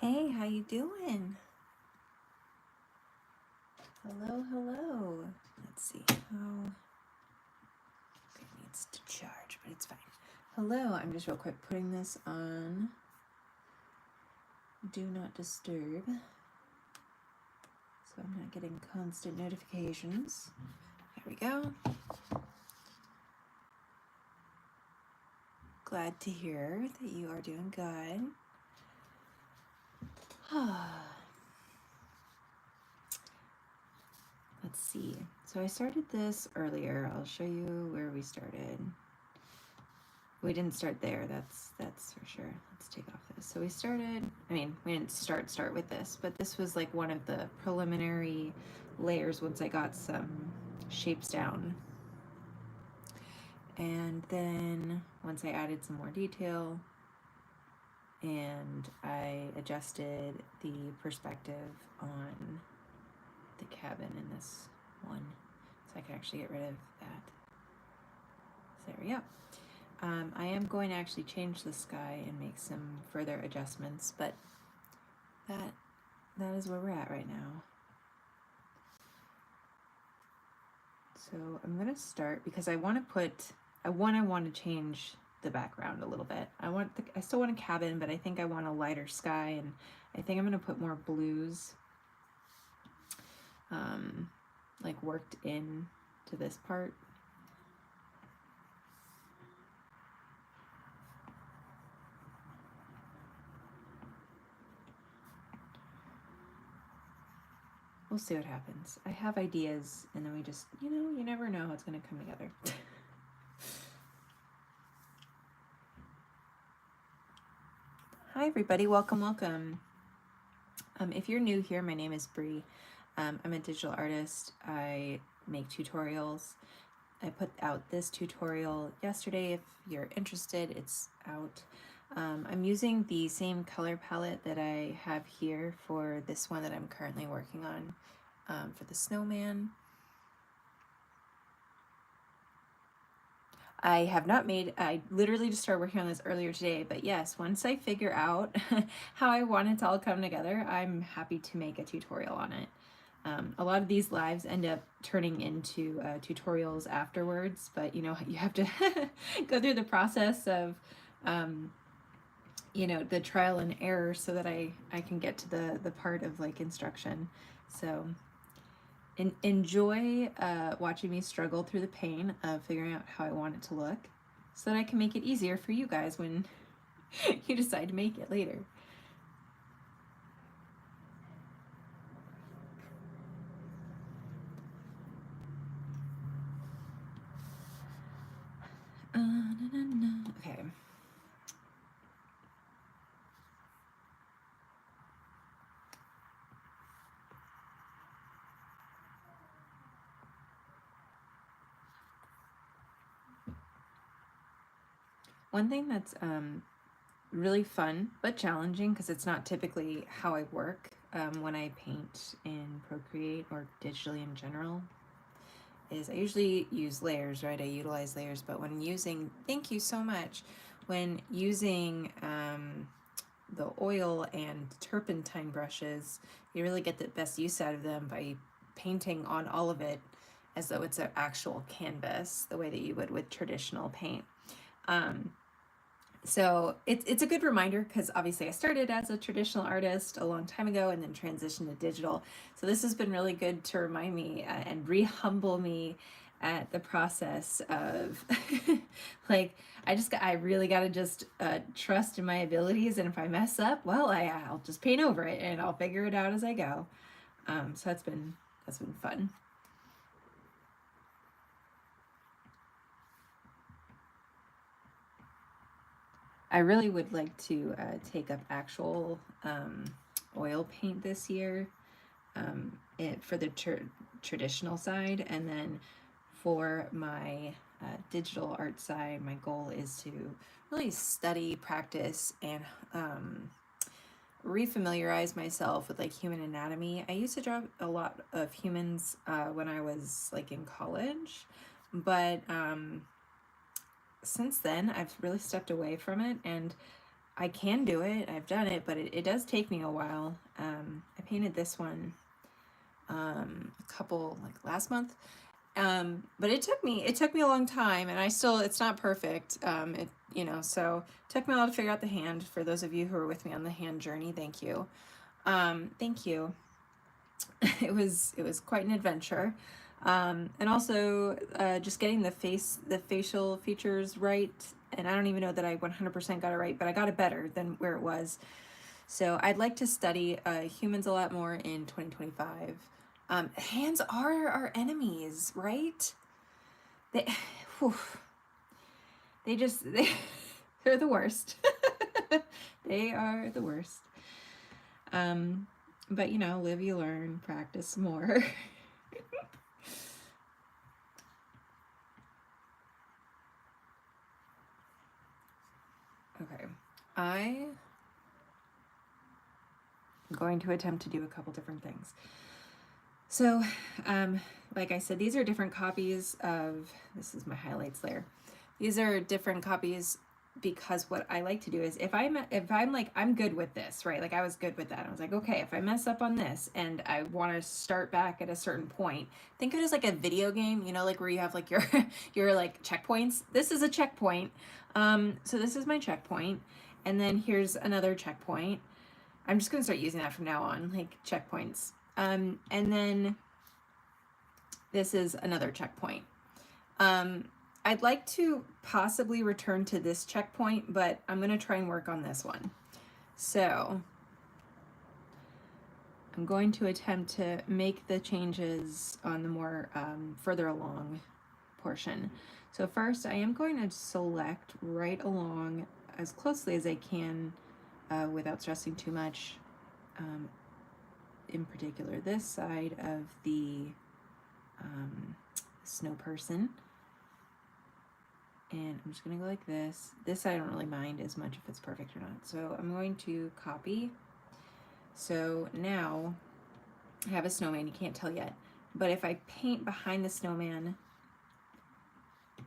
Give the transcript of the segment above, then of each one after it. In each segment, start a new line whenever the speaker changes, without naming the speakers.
Hey, how you doing? Hello, hello. Let's see how it needs to charge, but it's fine. Hello, I'm just real quick putting this on Do Not Disturb, so I'm not getting constant notifications. There we go. Glad to hear that you are doing good. Let's see. So I started this earlier. I'll show you where we started. We didn't start there, that's for sure. Let's take off this. So we started, we didn't start with this, but this was like one of the preliminary layers once I got some shapes down. And then once I added some more detail and I adjusted the perspective on the cabin in this one, so I can actually get rid of that. So there we go. I am going to actually change the sky and make some further adjustments, but that is where we're at right now. So I'm going to start because I want to change the background a little bit. I still want a cabin, but I think I want a lighter sky, and I think I'm going to put more blues like worked in to this part. We'll see what happens. I have ideas, and then we just, you never know how it's going to come together. Hi everybody, welcome. If you're new here, my name is Bree. I'm a digital artist. I make tutorials. I put out this tutorial yesterday. If you're interested, it's out. I'm using the same color palette that I have here for this one that I'm currently working on for the snowman. I have not I literally just started working on this earlier today, but yes, once I figure out how I want it to all come together, I'm happy to make a tutorial on it. A lot of these lives end up turning into tutorials afterwards, but you have to go through the process of the trial and error so that I can get to the part of like instruction. So enjoy watching me struggle through the pain of figuring out how I want it to look so that I can make it easier for you guys when you decide to make it later. Okay. One thing that's really fun but challenging, because it's not typically how I work when I paint in Procreate or digitally in general, is I usually use layers, right? I utilize layers, but when using, thank you so much, when using the oil and turpentine brushes, you really get the best use out of them by painting on all of it as though it's an actual canvas, the way that you would with traditional paint. So it's a good reminder, because obviously I started as a traditional artist a long time ago and then transitioned to digital. So this has been really good to remind me and re-humble me at the process of like, I really got to just trust in my abilities, and if I mess up, well, I'll just paint over it and I'll figure it out as I go. So that's been fun. I really would like to take up actual oil paint this year for the traditional side, and then for my digital art side, my goal is to really study, practice, and refamiliarize myself with like human anatomy. I used to draw a lot of humans when I was like in college, but since then I've really stepped away from it, and I can do it. I've done it, but it does take me a while. I painted this one a couple, like last month. But it took me a long time, and it's not perfect. So it took me a while to figure out the hand. For those of you who are with me on the hand journey, thank you. Thank you. It was quite an adventure. And also just getting the facial features right. And I don't even know that I 100% got it right, but I got it better than where it was. So I'd like to study humans a lot more in 2025. Hands are our enemies, right? They, whew, they're the worst. They are the worst. But live you learn, practice more. Okay, I'm going to attempt to do a couple different things. So, like I said, these are different copies of, this is my highlights layer. These are different copies because what I like to do is if I'm like, I'm good with this, right? Like I was good with that. I was like, okay, if I mess up on this and I want to start back at a certain point, think of it as like a video game, like where you have like your like checkpoints. This is a checkpoint. So this is my checkpoint. And then here's another checkpoint. I'm just going to start using that from now on, like checkpoints. And then this is another checkpoint. I'd like to possibly return to this checkpoint, but I'm going to try and work on this one. So I'm going to attempt to make the changes on the more further along portion. So first I am going to select right along as closely as I can without stressing too much. In particular, this side of the snow person. And I'm just going to go like this. This side I don't really mind as much if it's perfect or not. So I'm going to copy. So now I have a snowman. You can't tell yet. But if I paint behind the snowman,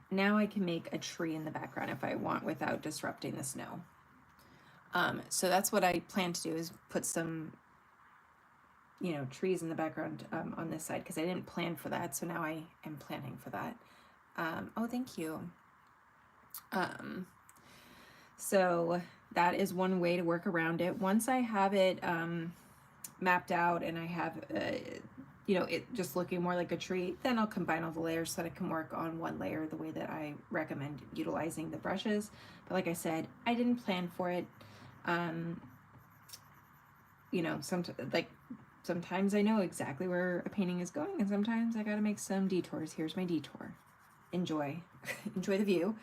now I can make a tree in the background if I want without disrupting the snow. So that's what I plan to do, is put some trees in the background on this side, because I didn't plan for that. So now I am planning for that. Oh, thank you. So that is one way to work around it. Once I have it mapped out and I have it just looking more like a tree, then I'll combine all the layers so that I can work on one layer the way that I recommend utilizing the brushes. But like I said, I didn't plan for it. Sometimes I know exactly where a painting is going, and sometimes I gotta make some detours. Here's my detour. Enjoy. Enjoy the view.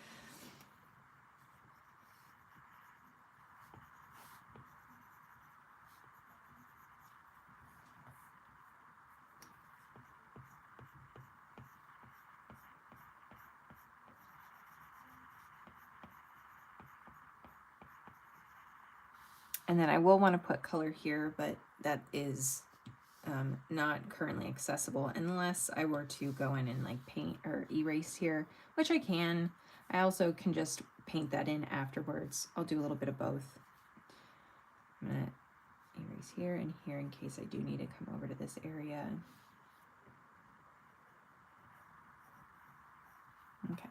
And then I will want to put color here, but that is not currently accessible unless I were to go in and like paint or erase here, which I can. I also can just paint that in afterwards. I'll do a little bit of both. I'm gonna erase here and here in case I do need to come over to this area. Okay.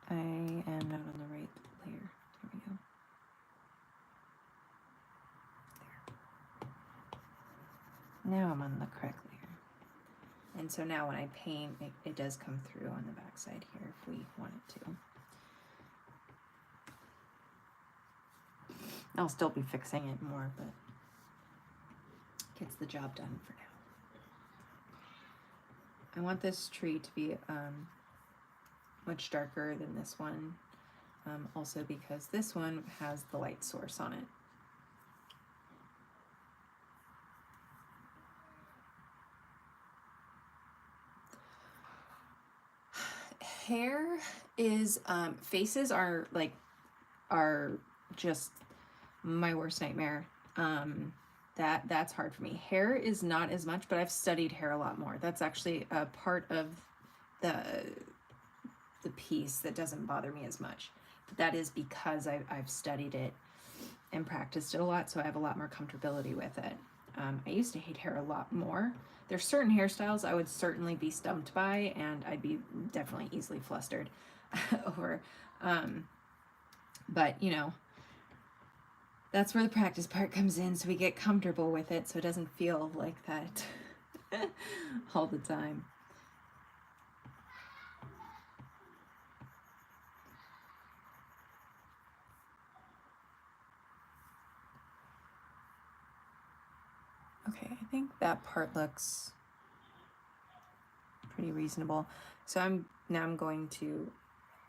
I am not on the right layer. There we go. There. Now I'm on the correct layer. And so now when I paint, it does come through on the back side here if we want it to. I'll still be fixing it more, but gets the job done for now. I want this tree to be much darker than this one, also because this one has the light source on it. Hair is, faces are like are just my worst nightmare. That's hard for me. Hair is not as much, but I've studied hair a lot more. That's actually a part of the the piece that doesn't bother me as much. But that is because I've studied it and practiced it a lot, so I have a lot more comfortability with it. I used to hate hair a lot more. There's certain hairstyles I would certainly be stumped by, and I'd be definitely easily flustered over. But, you know, that's where the practice part comes in, so we get comfortable with it so it doesn't feel like that all the time. Okay, I think that part looks pretty reasonable. So I'm going to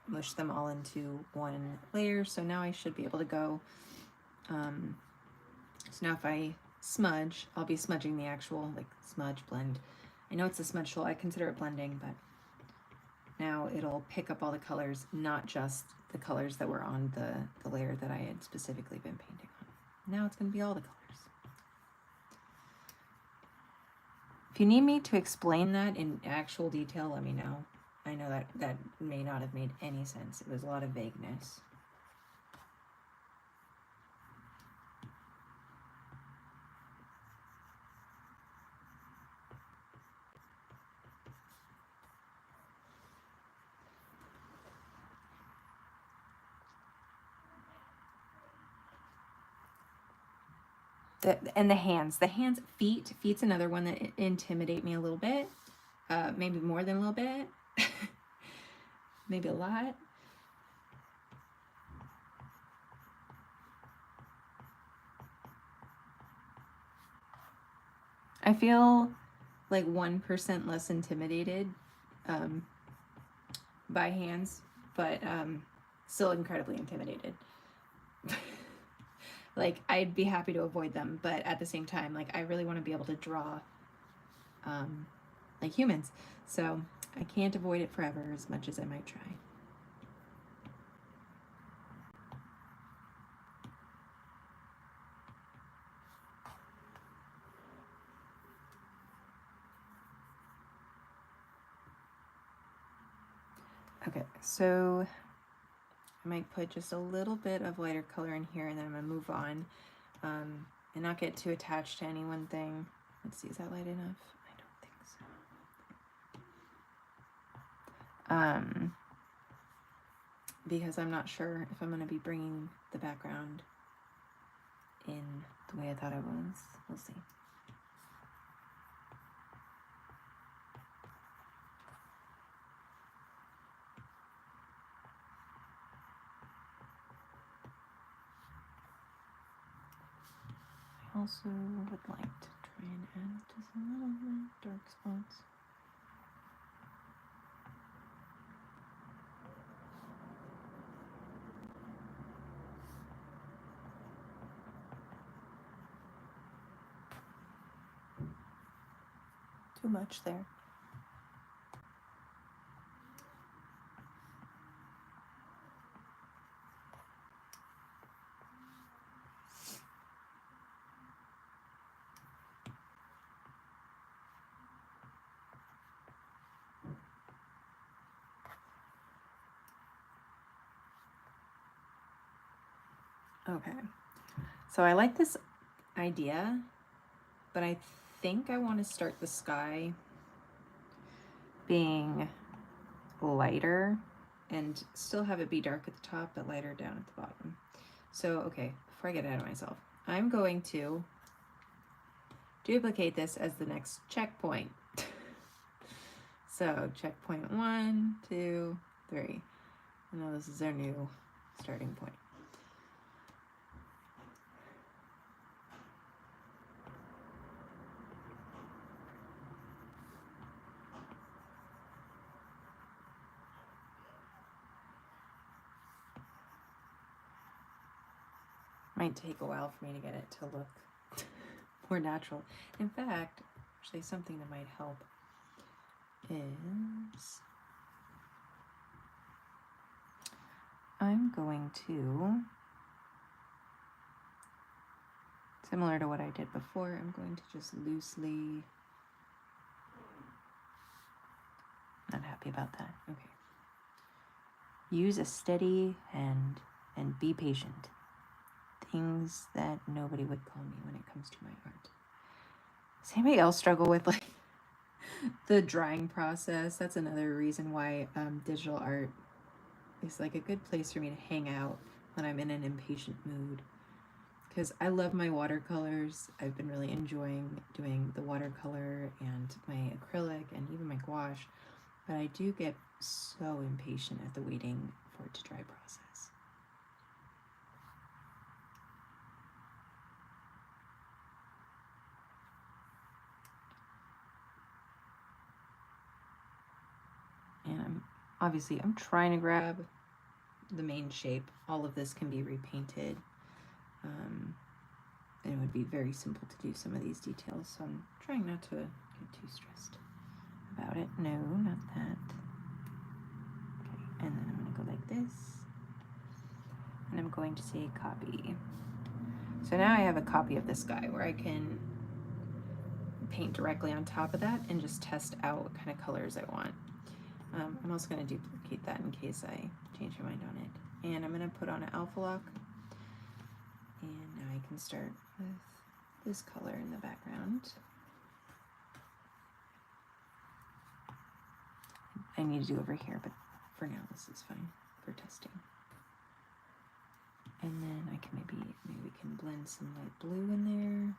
mush them all into one layer. So now I should be able to go. So now if I smudge, I'll be smudging the actual like smudge blend. I know it's a smudge tool. I consider it blending, but now it'll pick up all the colors, not just the colors that were on the layer that I had specifically been painting on. Now it's going to be all the colors. If you need me to explain that in actual detail, let me know. I know that may not have made any sense. It was a lot of vagueness. And the hands, feet's another one that intimidate me a little bit, maybe more than a little bit, maybe a lot. I feel like 1% less intimidated by hands, but still incredibly intimidated. Like, I'd be happy to avoid them, but at the same time, like, I really want to be able to draw like humans. So I can't avoid it forever as much as I might try. Okay, so I might put just a little bit of lighter color in here, and then I'm going to move on and not get too attached to any one thing. Let's see, is that light enough? I don't think so. Because I'm not sure if I'm going to be bringing the background in the way I thought I was. We'll see. I also would like to try and add just a little bit dark spots. Too much there. Okay, so I like this idea, but I think I want to start the sky being lighter and still have it be dark at the top but lighter down at the bottom. So, okay, before I get ahead of myself, I'm going to duplicate this as the next checkpoint. So, checkpoint 1, 2, 3. I know this is our new starting point. Might take a while for me to get it to look more natural. In fact, actually something that might help is I'm going to, similar to what I did before, I'm going to just loosely, not happy about that, okay. Use a steady hand and be patient. Things that nobody would call me when it comes to my art. Does anybody else struggle with like the drawing process? That's another reason why digital art is like a good place for me to hang out when I'm in an impatient mood. Because I love my watercolors. I've been really enjoying doing the watercolor and my acrylic and even my gouache. But I do get so impatient at the waiting for it to dry process. And I'm trying to grab the main shape. All of this can be repainted. And it would be very simple to do some of these details, so I'm trying not to get too stressed about it. No, not that. Okay, and then I'm going to go like this. And I'm going to say copy. So now I have a copy of this guy where I can paint directly on top of that and just test out what kind of colors I want. I'm also going to duplicate that in case I change my mind on it. And I'm going to put on an alpha lock. And now I can start with this color in the background. I need to do over here, but for now this is fine for testing. And then I can maybe we can blend some light blue in there.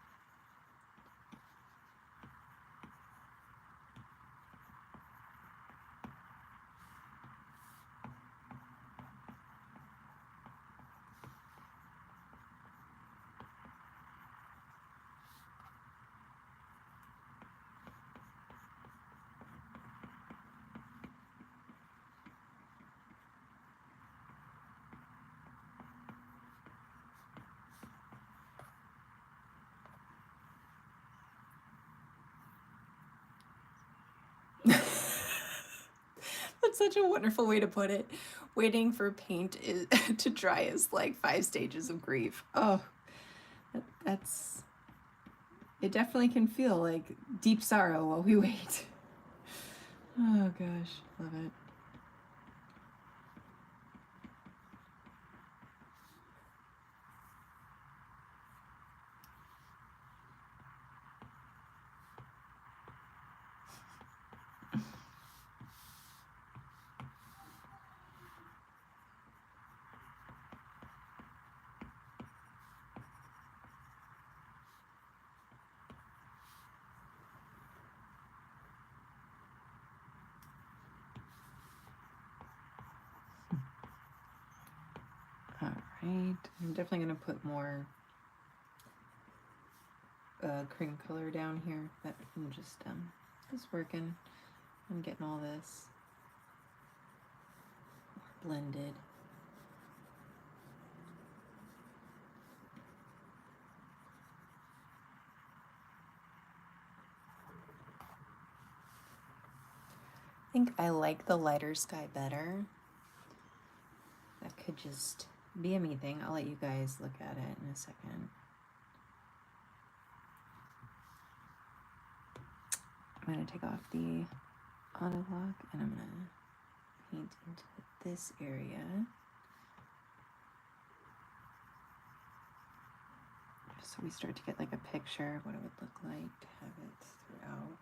That's such a wonderful way to put it. Waiting for paint to dry is like 5 stages of grief. Oh, that's... It definitely can feel like deep sorrow while we wait. Oh gosh, love it. Alright, I'm definitely going to put more cream color down here, but I'm just working on getting all this more blended. I think I like the lighter sky better. That could just be a me thing. I'll let you guys look at it in a second. I'm going to take off the auto lock and I'm going to paint into this area. Just so we start to get like a picture of what it would look like to have it throughout.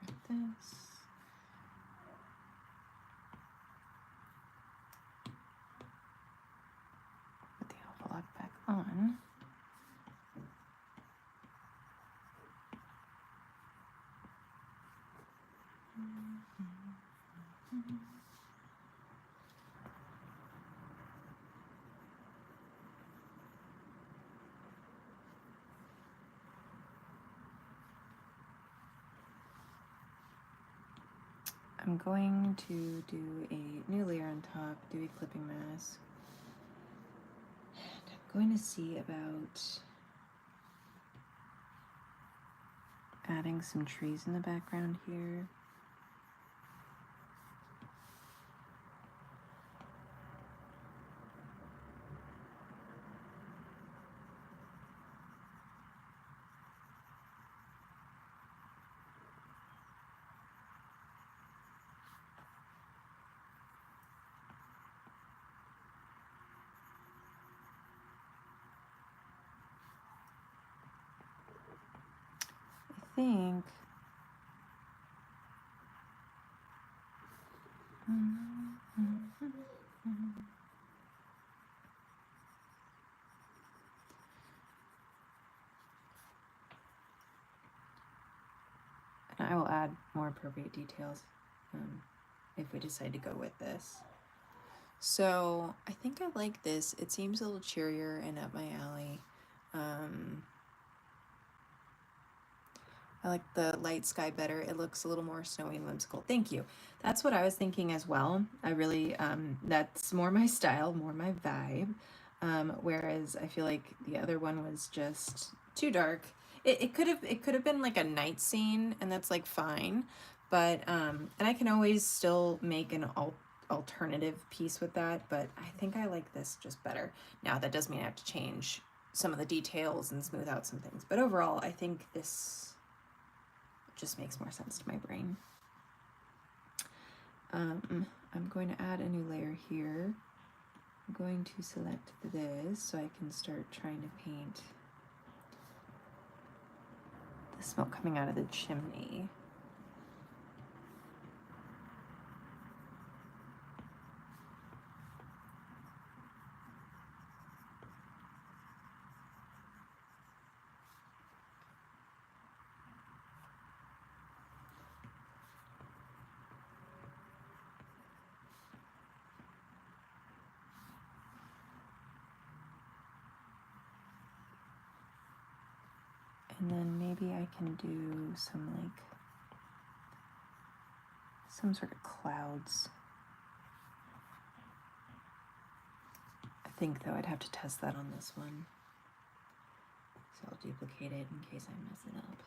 Like this. Put the alpha lock back on. I'm going to do a new layer on top, do a clipping mask. And I'm going to see about adding some trees in the background here. I think and I will add more appropriate details if we decide to go with this. So I think I like this. It seems a little cheerier and up my alley. I like the light sky better. It looks a little more snowy and whimsical. Thank you. That's what I was thinking as well. I really, that's more my style, more my vibe. Whereas I feel like the other one was just too dark. It could have been like a night scene, and that's like fine. But and I can always still make an alternative piece with that. But I think I like this just better. Now that does mean I have to change some of the details and smooth out some things. But overall, I think this just makes more sense to my brain. I'm going to add a new layer here. I'm going to select this so I can start trying to paint the smoke coming out of the chimney. And then maybe I can do some sort of clouds. I think though I'd have to test that on this one. So I'll duplicate it in case I mess it up.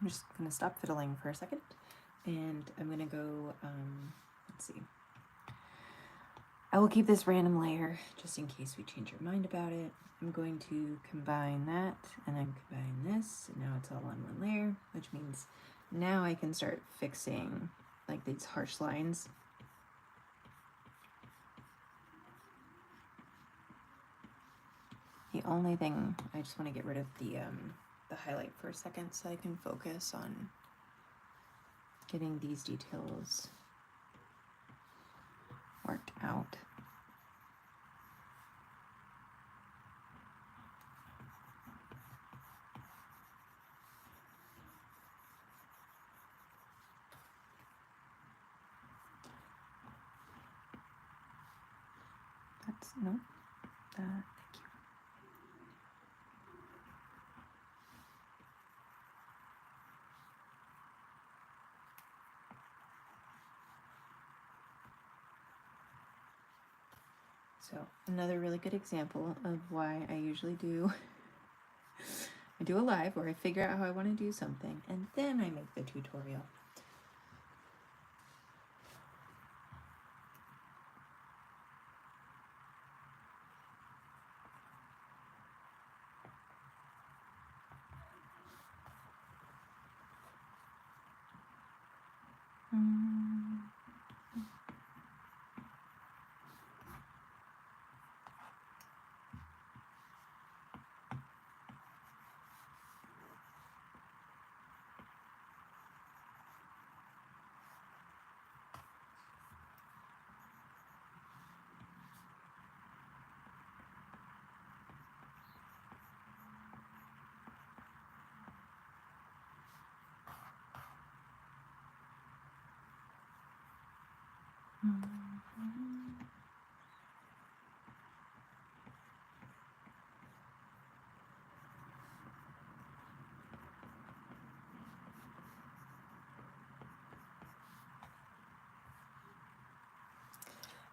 I'm just going to stop fiddling for a second, and I'm going to go, let's see. I will keep this random layer just in case we change our mind about it. I'm going to combine that and then combine this, and now it's all on one layer, which means now I can start fixing like these harsh lines. The only thing, I just want to get rid of the highlight for a second so I can focus on getting these details worked out. No. Thank you. So another really good example of why I usually do I do a live where I figure out how I want to do something and then I make the tutorial.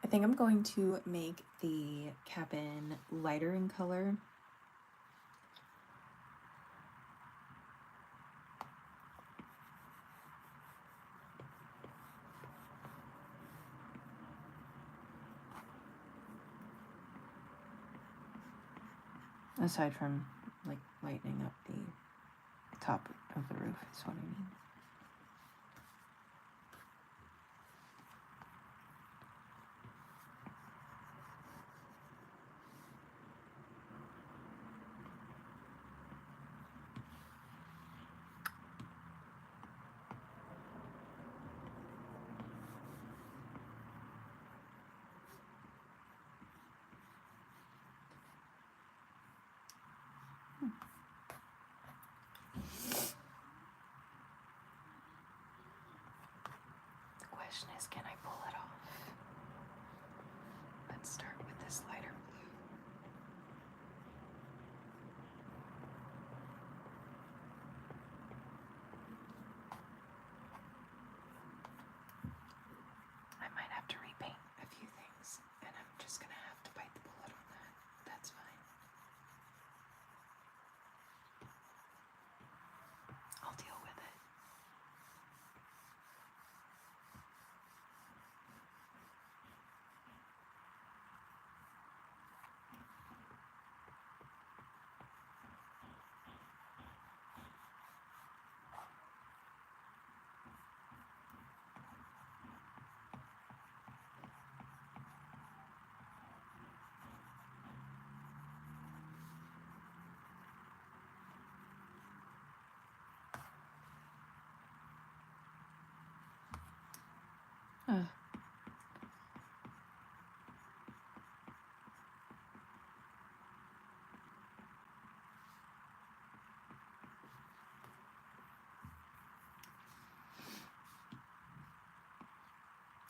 I think I'm going to make the cabin lighter in color. Aside from like lightening up the top of the roof is what I mean. The question is, can I pull it off? Let's start with this lighter blue. I might have to repaint a few things, and I'm just gonna have to bite the bullet on that. That's fine. I'll deal with it.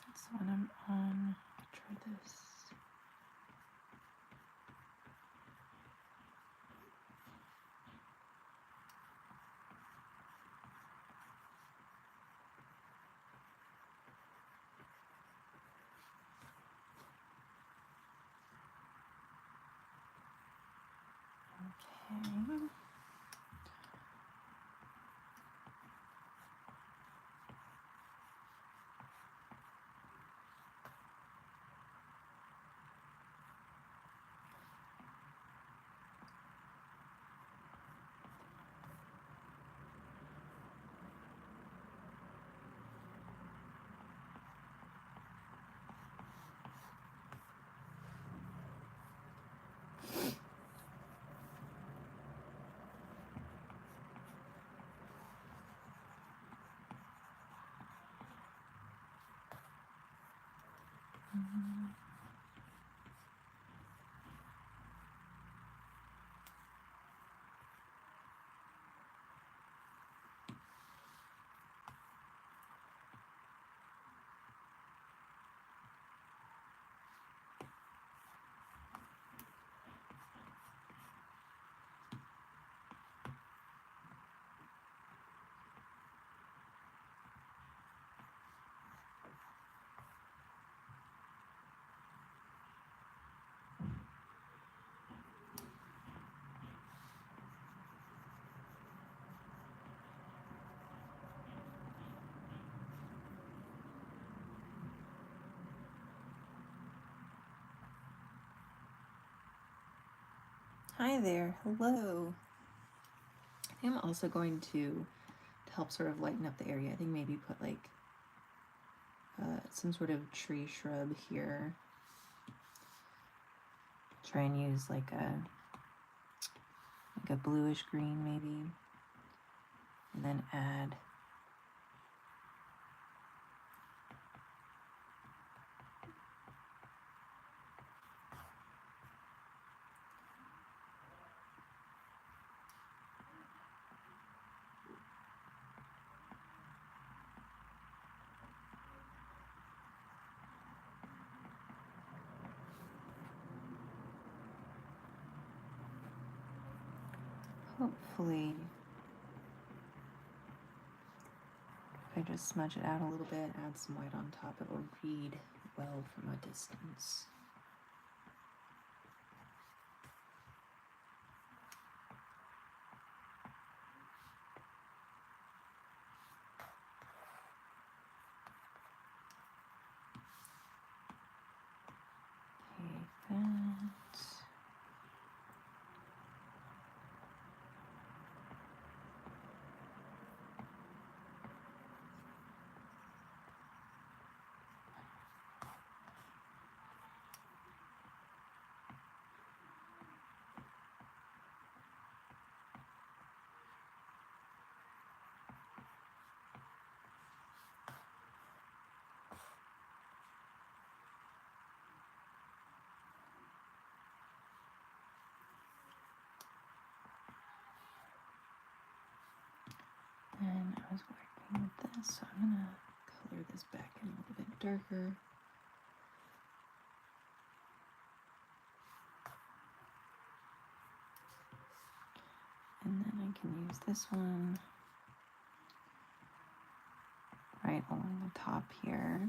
That's the one I'm on. Try this. Okay. Hi there, hello. I think I'm also going to help sort of lighten up the area, I think maybe put like some sort of tree shrub here. Try and use like a bluish green maybe, and then add hopefully, if I just smudge it out a little bit, add some white on top, it will read well from a distance. Take that. And I was working with this, so I'm gonna color this back in a little bit darker. And then I can use this one right along the top here.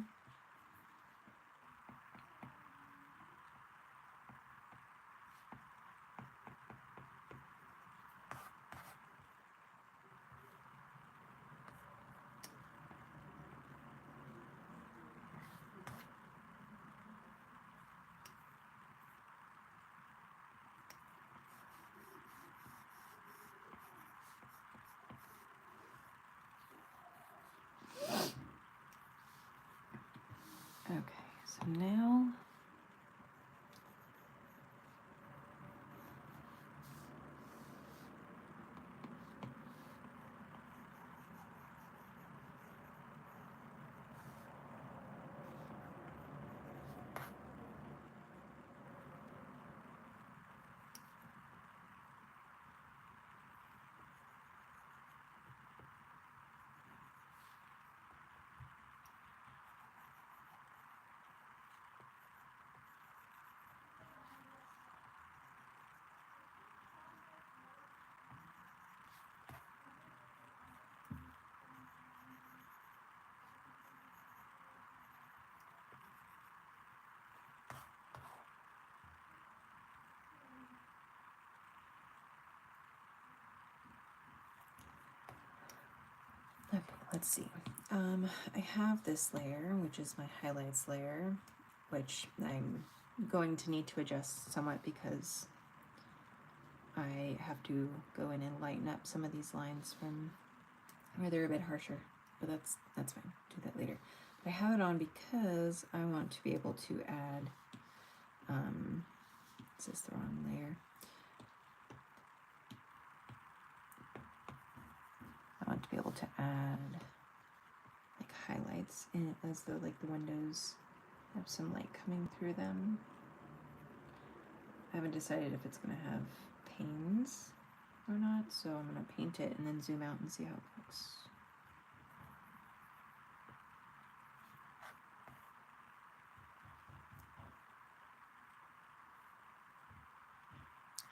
Okay, so now okay, let's see. I have this layer, which is my highlights layer, which I'm going to need to adjust somewhat because I have to go in and lighten up some of these lines from where they're a bit harsher, but that's fine. Do that later. But I have it on because I want to be able to add. Is this the wrong layer? I want to be able to add like highlights in it as though like the windows have some light coming through them. I haven't decided if it's going to have panes or not, so I'm going to paint it and then zoom out and see how it looks.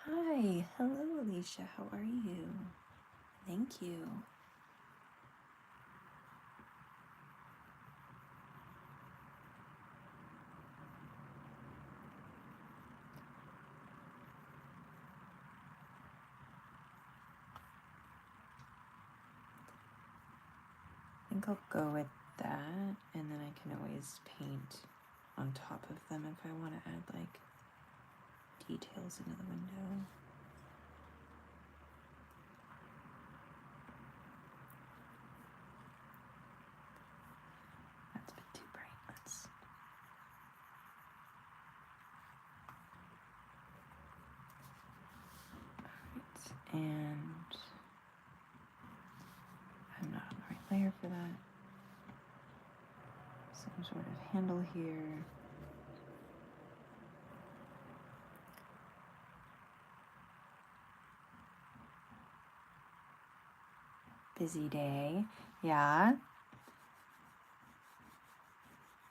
Hi, hello Alicia, how are you? Thank you. I think I'll go with that, and then I can always paint on top of them if I want to add like details into the window. And I'm not on the right layer for that. Some sort of handle here. Busy day. Yeah.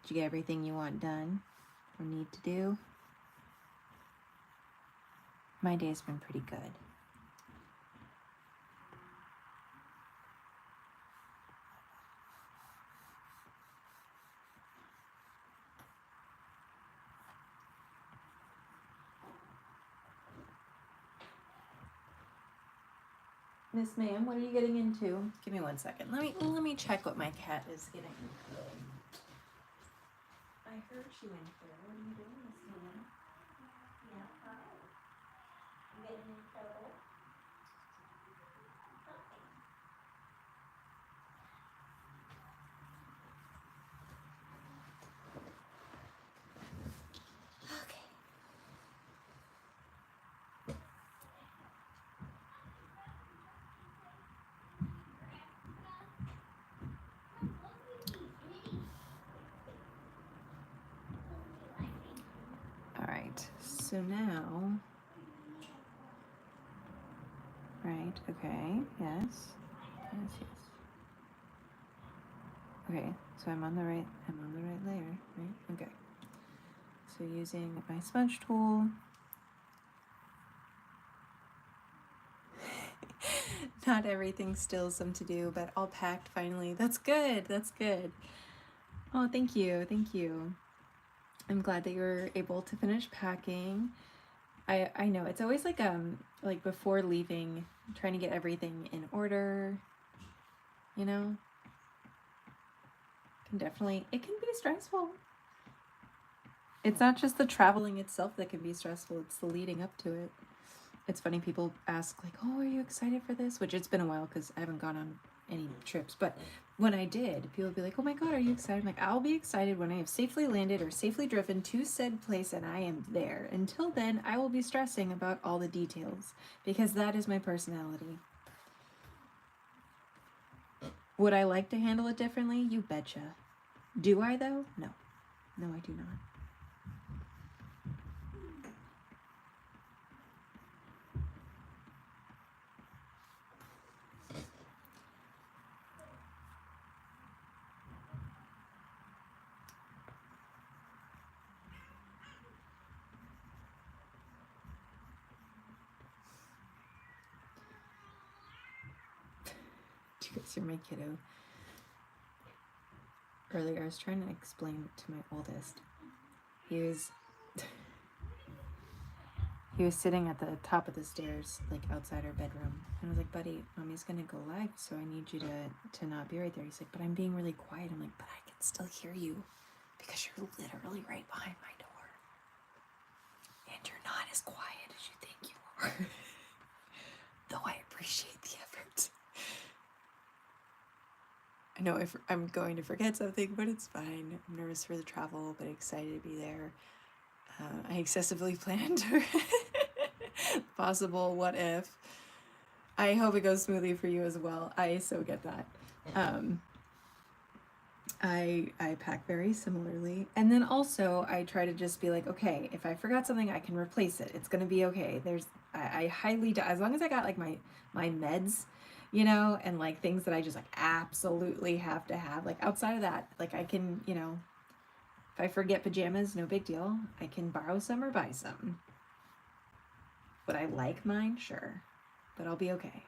Did you get everything you want done or need to do? My day's been pretty good. Miss Ma'am, what are you getting into? Give me 1 second. Let me check what my cat is getting. I heard she went there. What are you doing, Miss Ma'am? Yeah, hi. You getting in trouble? Okay. All right. So now, right? Okay. Yes. Yes. Yes. Okay. So I'm on the right layer, right? Okay. So using my smudge tool. Not everything's still some to do, but all packed finally. That's good. That's good. Oh, thank you. Thank you. I'm glad that you were able to finish packing. I know it's always like before leaving, trying to get everything in order, you know? It can be stressful. It's not just the traveling itself that can be stressful, it's the leading up to it. It's funny, people ask like, oh, are you excited for this? Which it's been a while because I haven't gone on any trips, but when I did, people would be like, oh my God, are you excited? I'm like, I'll be excited when I have safely landed or safely driven to said place and I am there. Until then, I will be stressing about all the details because that is my personality. Would I like to handle it differently? You betcha. Do I though? No. No, I do not. Do you guys hear my kiddo? Earlier, I was trying to explain to my oldest. He was sitting at the top of the stairs, like outside our bedroom. And I was like, buddy, mommy's gonna go live, so I need you to not be right there. He's like, but I'm being really quiet. I'm like, but I can still hear you because you're literally right behind my door. And you're not as quiet as you think you are. Though I appreciate the effort. I know I'm going to forget something, but it's fine. I'm nervous for the travel, but excited to be there. I excessively planned possible what if. I hope it goes smoothly for you as well. I so get that. I pack very similarly. And then also I try to just be like, okay, if I forgot something, I can replace it. It's going to be okay. I highly, as long as I got like my meds, you know, and like things that I just like absolutely have to have, like outside of that, like I can, you know, if I forget pajamas, no big deal. I can borrow some or buy some. Would I like mine? Sure. But I'll be okay.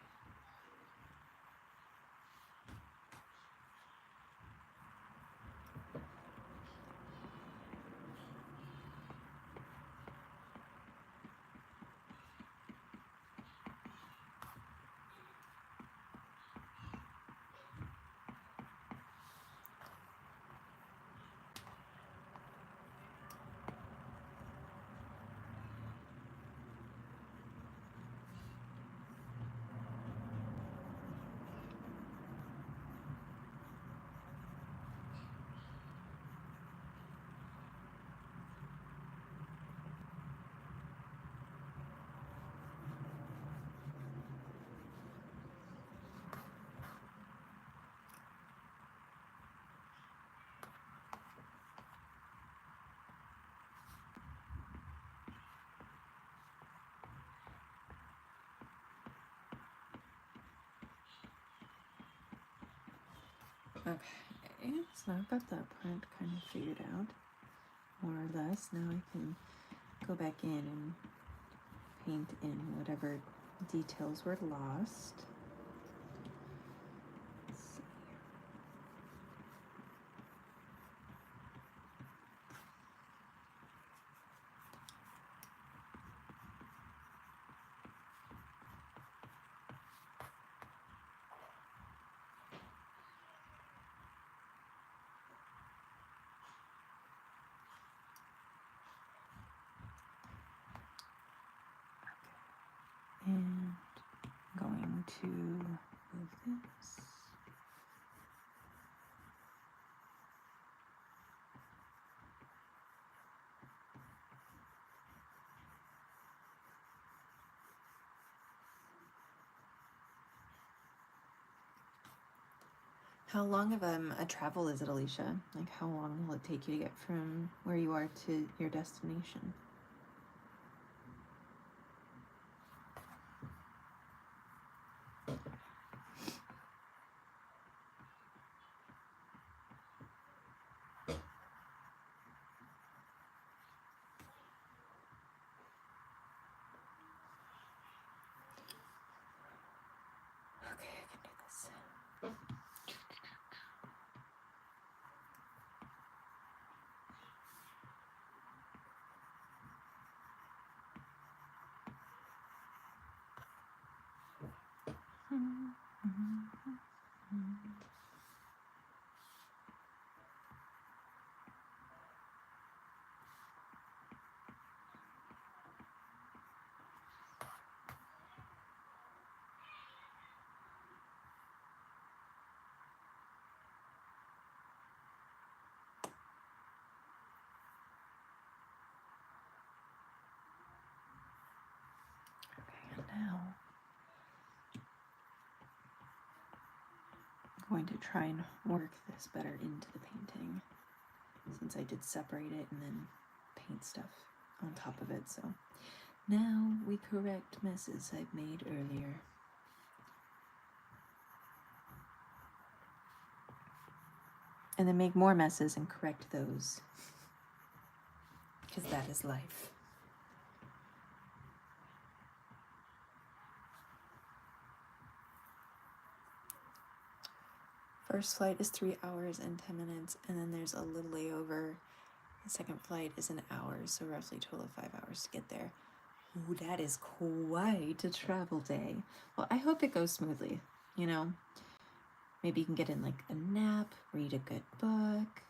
Okay, so I've got that part kind of figured out, more or less. Now I can go back in and paint in whatever details were lost. Let's see. And going to move this. How long of a travel is it, Alicia? Like, how long will it take you to get from where you are to your destination? Okay, I can do this. Okay, and now I'm going to try and work this better into the painting, since I did separate it and then paint stuff on top of it. So now we correct messes I've made earlier. And then make more messes and correct those. Because that is life. First flight is 3 hours and 10 minutes, and then there's a little layover. The second flight is an hour, so roughly a total of 5 hours to get there. Ooh, that is quite a travel day. Well, I hope it goes smoothly, you know? Maybe you can get in like a nap, read a good book.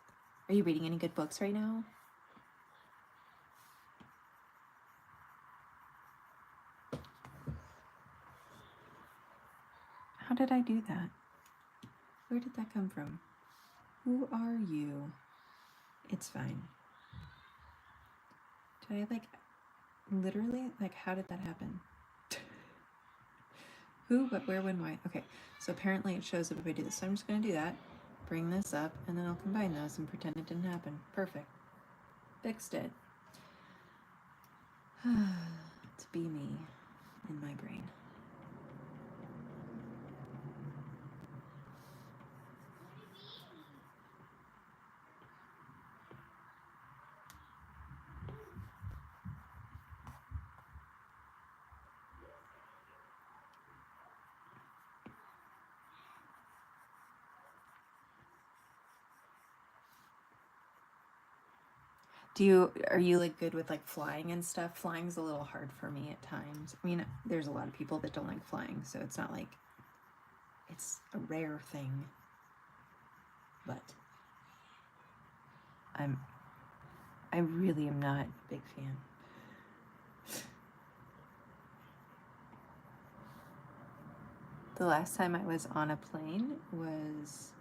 Are you reading any good books right now? How did I do that? Where did that come from? Who are you? It's fine. Did I like literally, like, how did that happen? Who, what, where, when, why? Okay, so apparently it shows up if I do this. So I'm just going to do that, bring this up, and then I'll combine those and pretend it didn't happen. Perfect. Fixed it. To be me in my brain. Are you like good with like flying and stuff? Flying's a little hard for me at times. I mean, there's a lot of people that don't like flying, so it's not like it's a rare thing. But I really am not a big fan. The last time I was on a plane was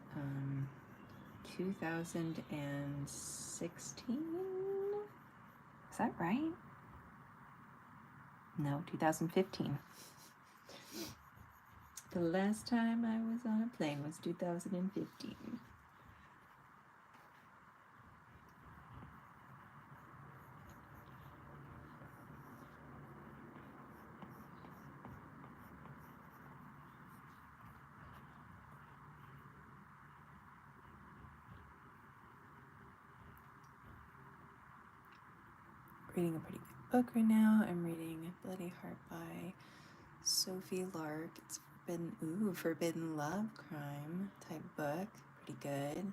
2016? Is that right? No, 2015. The last time I was on a plane was 2015. reading a pretty good book right now. I'm reading Bloody Heart by Sophie Lark. It's forbidden love crime type book. Pretty good.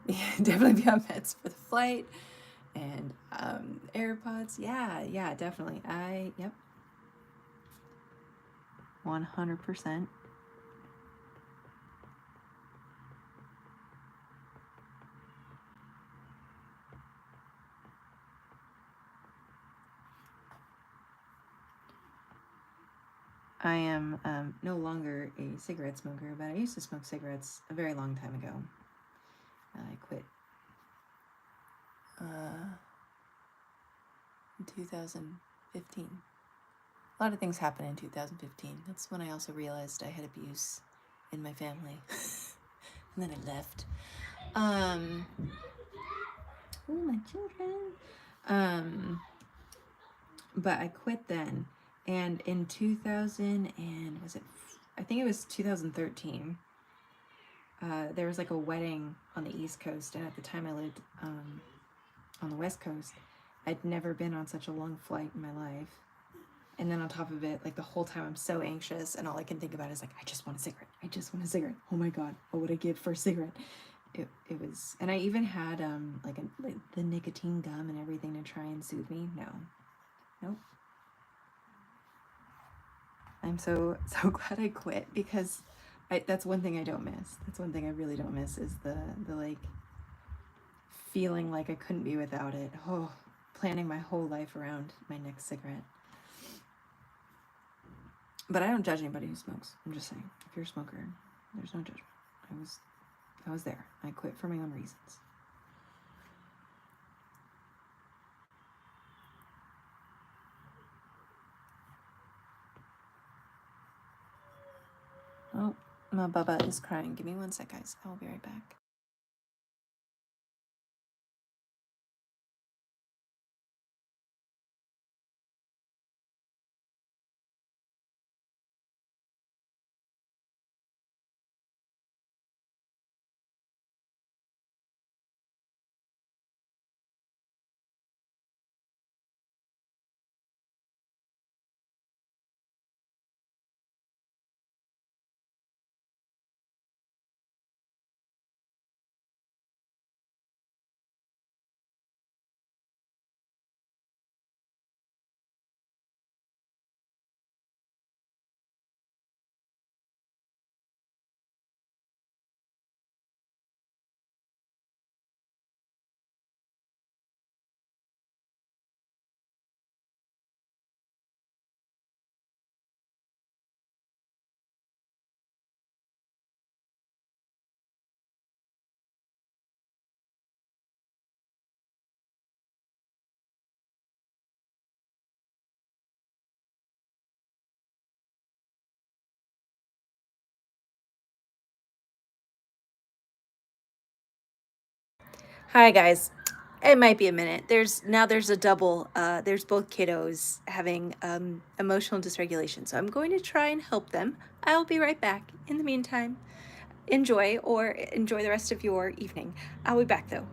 Yeah, definitely be on meds for the flight. And AirPods. Yeah, definitely. Yep. 100%. I am no longer a cigarette smoker, but I used to smoke cigarettes a very long time ago. I quit in 2015. A lot of things happened in 2015. That's when I also realized I had abuse in my family. And then I left. My children. But I quit then. And in 2000 and I think it was 2013. There was like a wedding on the East Coast, and at the time I lived on the West Coast. I'd never been on such a long flight in my life. And then on top of it, like the whole time I'm so anxious, and all I can think about is like, I just want a cigarette. I just want a cigarette. Oh my God, what would I give for a cigarette? It was, and I even had like the nicotine gum and everything to try and soothe me. Nope. I'm so glad I quit, because that's one thing I don't miss. That's one thing I really don't miss, is the like feeling like I couldn't be without it. Oh, planning my whole life around my next cigarette. But I don't judge anybody who smokes. I'm just saying, if you're a smoker, there's no judgment. I was there. I quit for my own reasons. Oh, my Bubba is crying. Give me 1 sec, guys. I will be right back. Hi guys. It might be a minute. There's a double. There's both kiddos having emotional dysregulation, so I'm going to try and help them. I'll be right back. In the meantime, enjoy the rest of your evening. I'll be back though.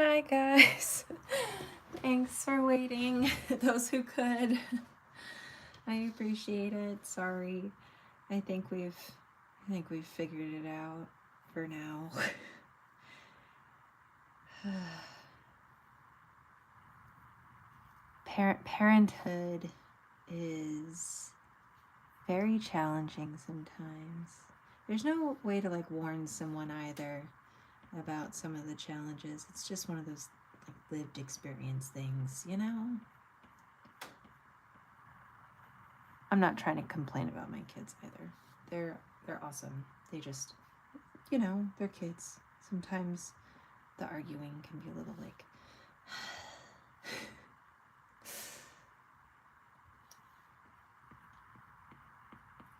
Hi guys. Thanks for waiting. Those who could. I appreciate it. Sorry. I think we've figured it out for now. Parenthood is very challenging sometimes. There's no way to like warn someone either about some of the challenges. It's just one of those like lived experience things, you know? I'm not trying to complain about my kids either. They're awesome. They just, you know, they're kids. Sometimes the arguing can be a little like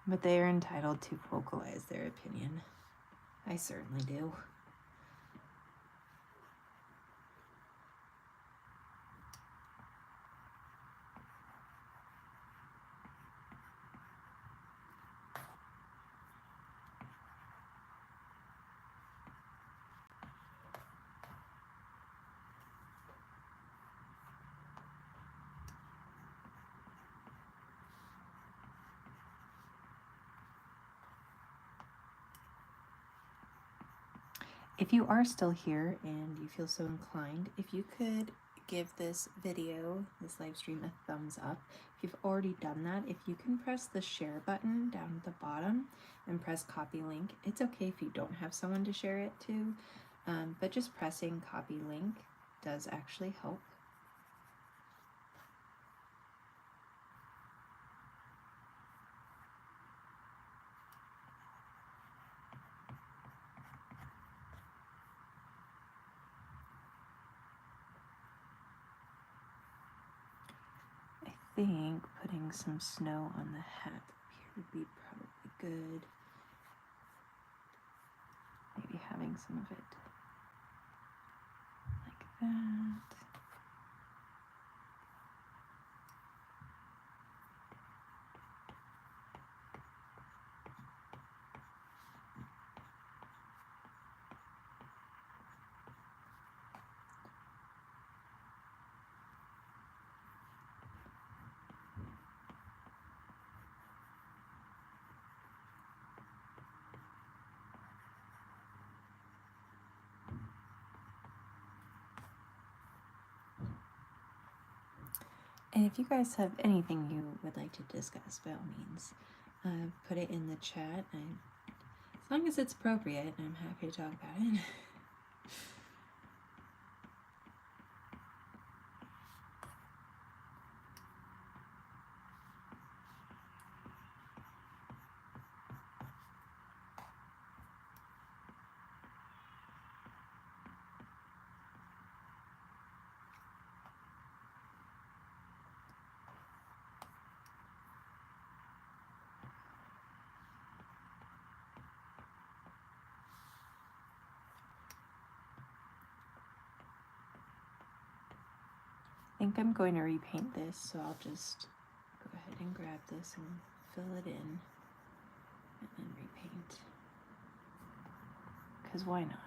but they are entitled to vocalize their opinion. I certainly do. If you are still here and you feel so inclined, if you could give this video, this live stream, a thumbs up. If you've already done that, if you can press the share button down at the bottom and press copy link. It's okay if you don't have someone to share it to, but just pressing copy link does actually help. I think putting some snow on the hat up here would be probably good. Maybe having some of it like that. And if you guys have anything you would like to discuss, by all means, put it in the chat. As long as it's appropriate, I'm happy to talk about it. I think I'm going to repaint this, so I'll just go ahead and grab this and fill it in and then repaint. Because why not?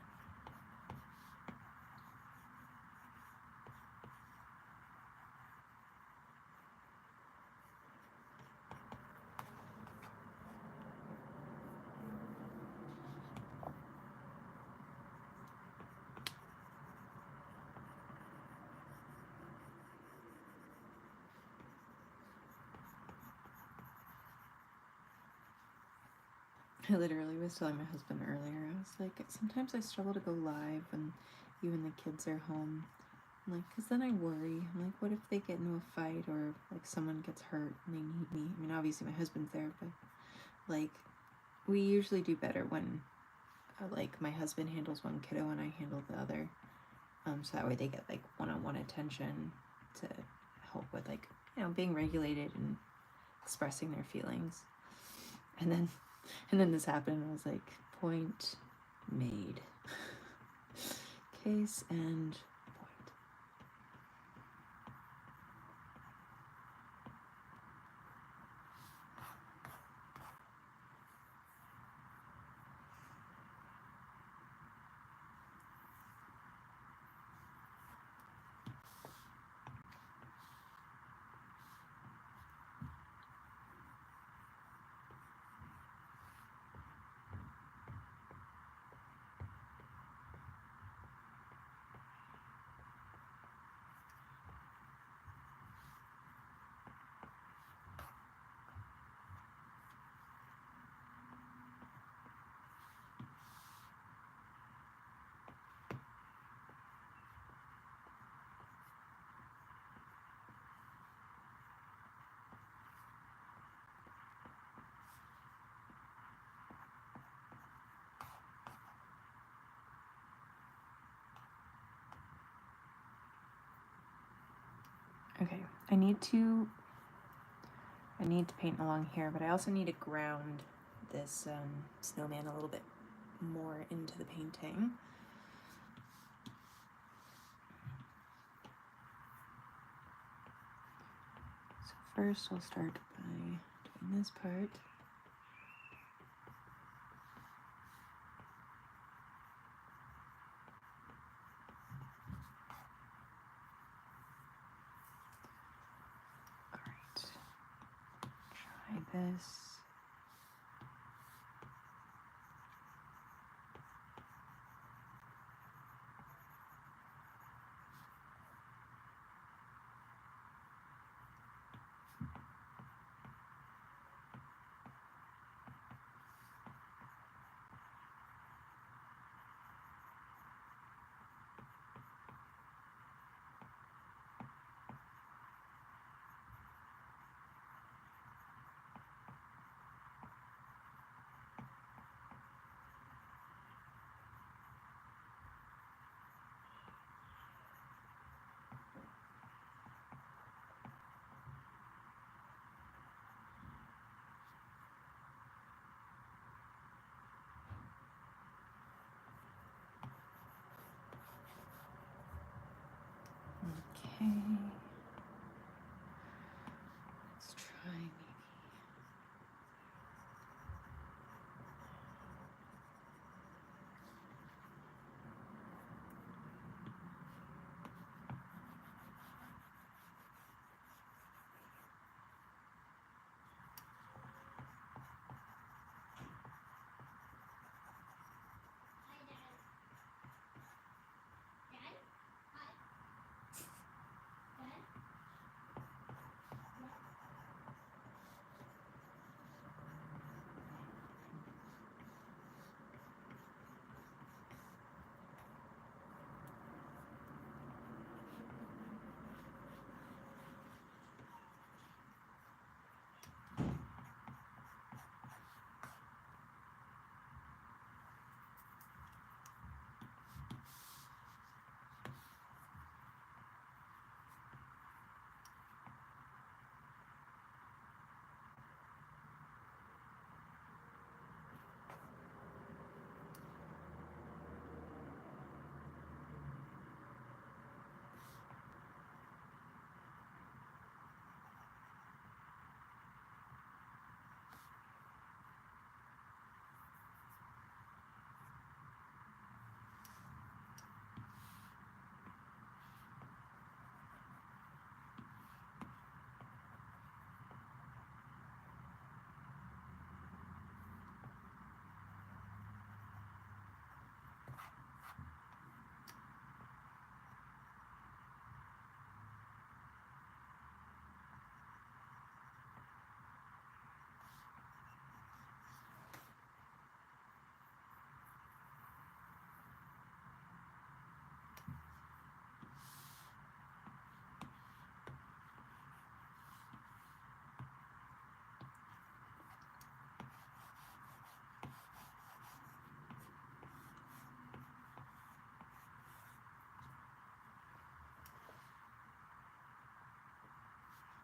I literally was telling my husband earlier, I was like, sometimes I struggle to go live when you and the kids are home. I'm like, because then I worry. I'm like, what if they get into a fight or like someone gets hurt and they need me? I mean, obviously my husband's there, but like we usually do better when like my husband handles one kiddo and I handle the other. So that way they get like one-on-one attention to help with like, you know, being regulated and expressing their feelings. And then this happened and I was like, point made. Case and point. Okay, I need to paint along here, but I also need to ground this snowman a little bit more into the painting. So first I'll start by doing this part. All right, try this. Okay, let's try maybe.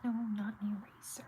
No, not an eraser.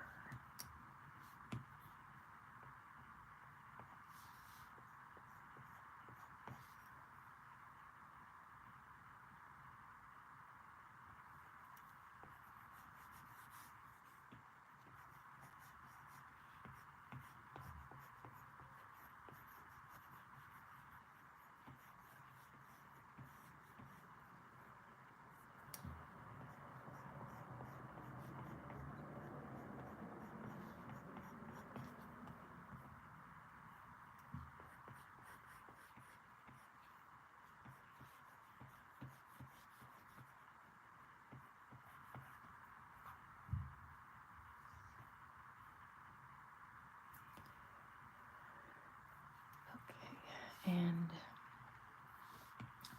Okay, and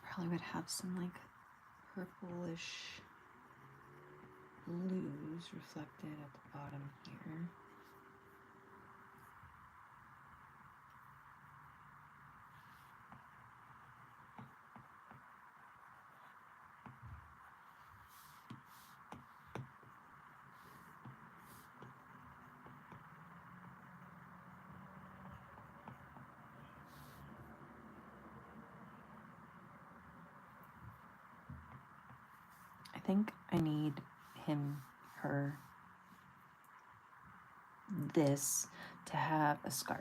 probably would have some like purplish blues reflected at the bottom here. think I need him, her, this to have a scarf.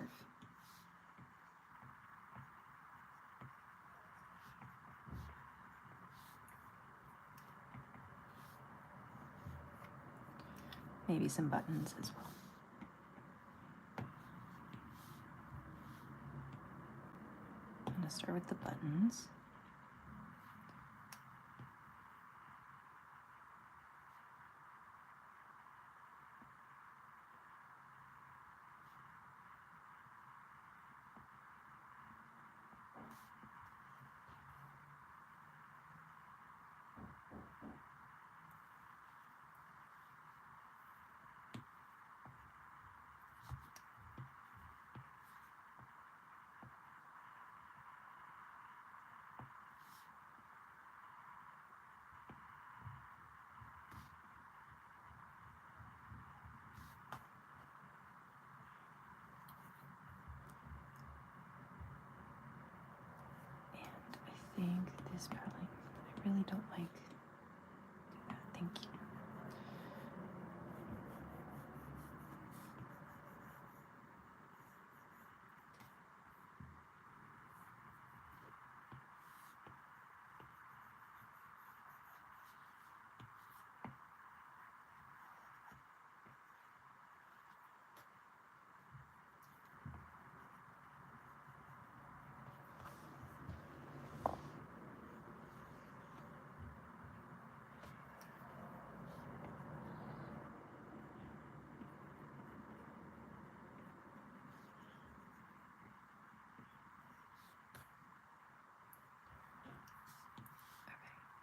Maybe some buttons as well. I'm going to start with the buttons. I think this probably, I really don't like that. Thank you.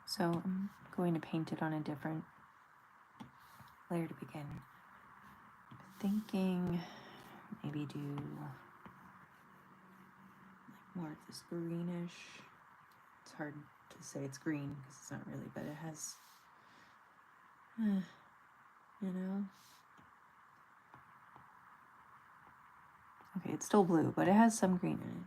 So I'm going to paint it on a different layer to begin. Thinking maybe do like more of this greenish. It's hard to say it's green because it's not really, but it has, you know. Okay, it's still blue, but it has some green in it.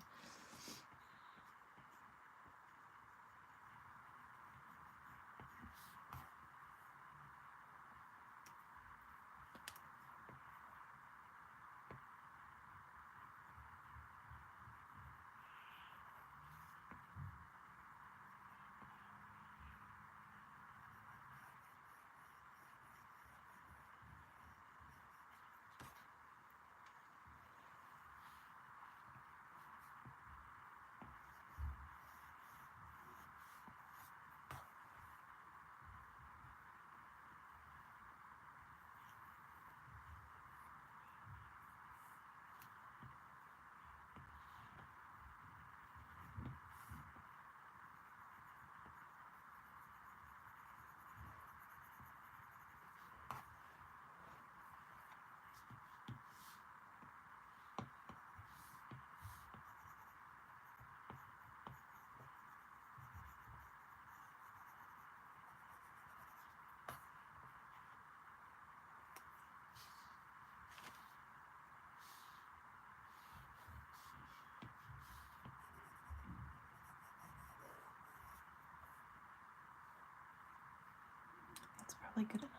That's probably good enough.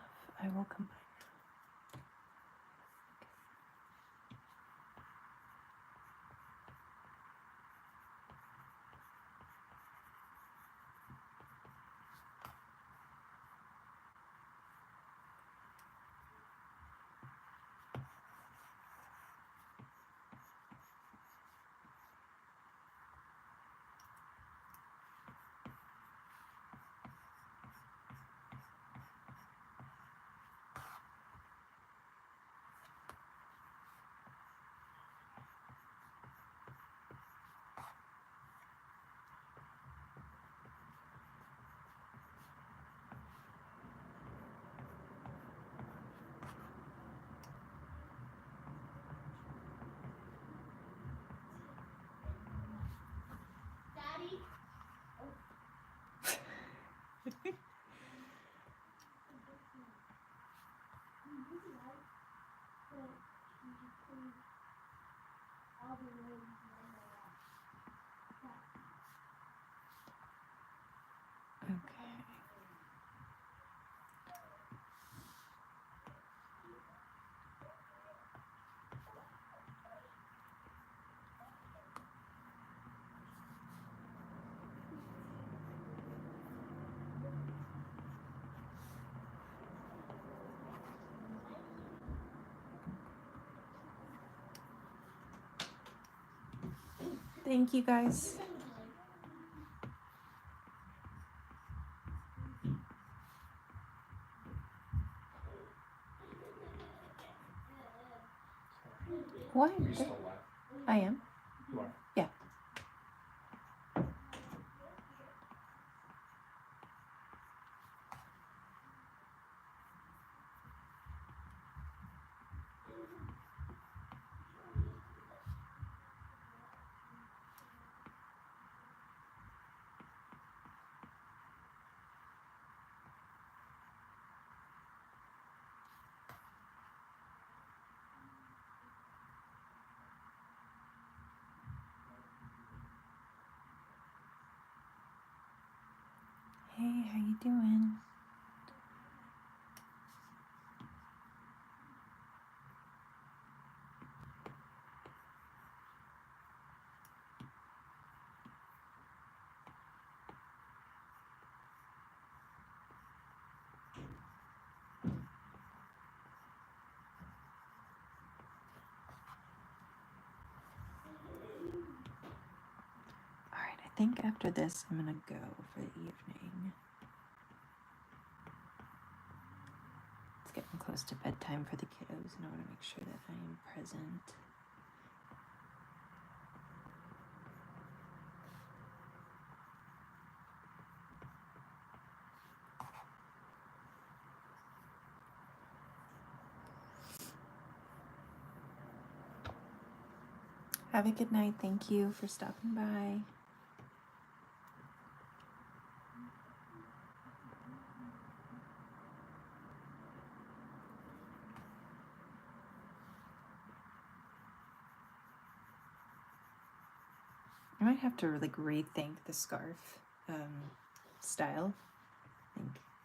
I will combine. Okay. Thank you guys. What?
Are you still live?
I am.
You are?
Yeah. Hey, how you doing? Alright, I think after this I'm gonna go for the evening. It's getting close to bedtime for the kiddos, and I want to make sure that I am present. Have a good night. Thank you for stopping by. I might have to like rethink the scarf style.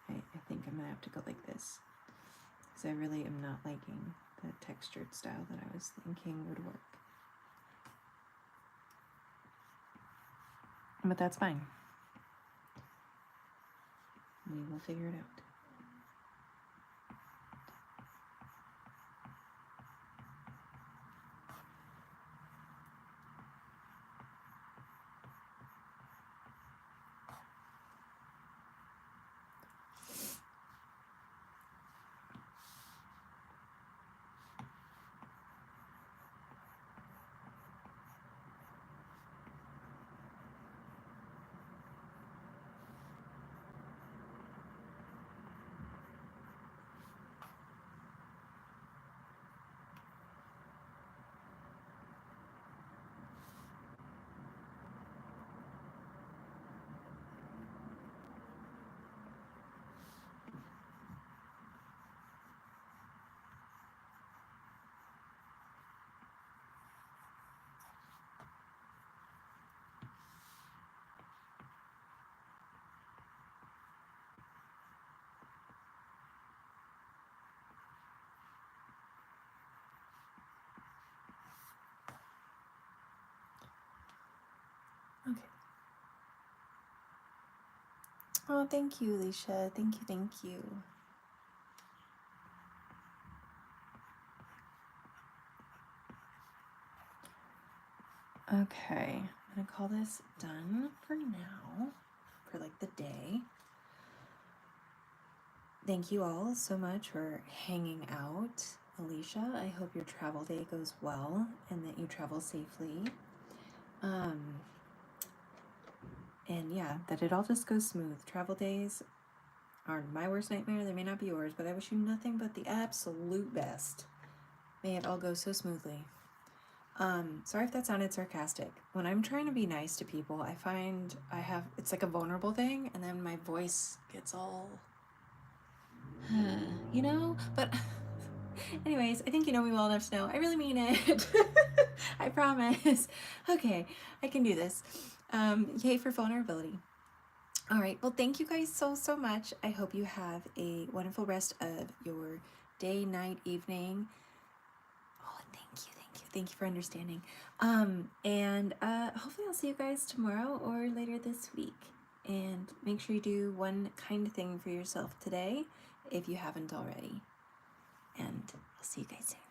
I think I'm gonna have to go like this, because I really am not liking the textured style that I was thinking would work. But that's fine. We will figure it out. Okay. Oh, thank you, Alicia. Thank you, thank you. Okay, I'm gonna call this done for now, for like the day. Thank you all so much for hanging out. Alicia, I hope your travel day goes well and that you travel safely. And yeah, that it all just goes smooth. Travel days are my worst nightmare. They may not be yours, but I wish you nothing but the absolute best. May it all go so smoothly. Sorry if that sounded sarcastic. When I'm trying to be nice to people, I find it's like a vulnerable thing, and then my voice gets all, you know? But anyways, I think you know me well enough to know I really mean it. I promise. Okay, I can do this. Yay for vulnerability. All right, well, thank you guys so much. I hope you have a wonderful rest of your day, night, evening. Oh, thank you for understanding. And hopefully I'll see you guys tomorrow or later this week. And make sure you do one kind thing for yourself today if you haven't already. And I'll see you guys soon.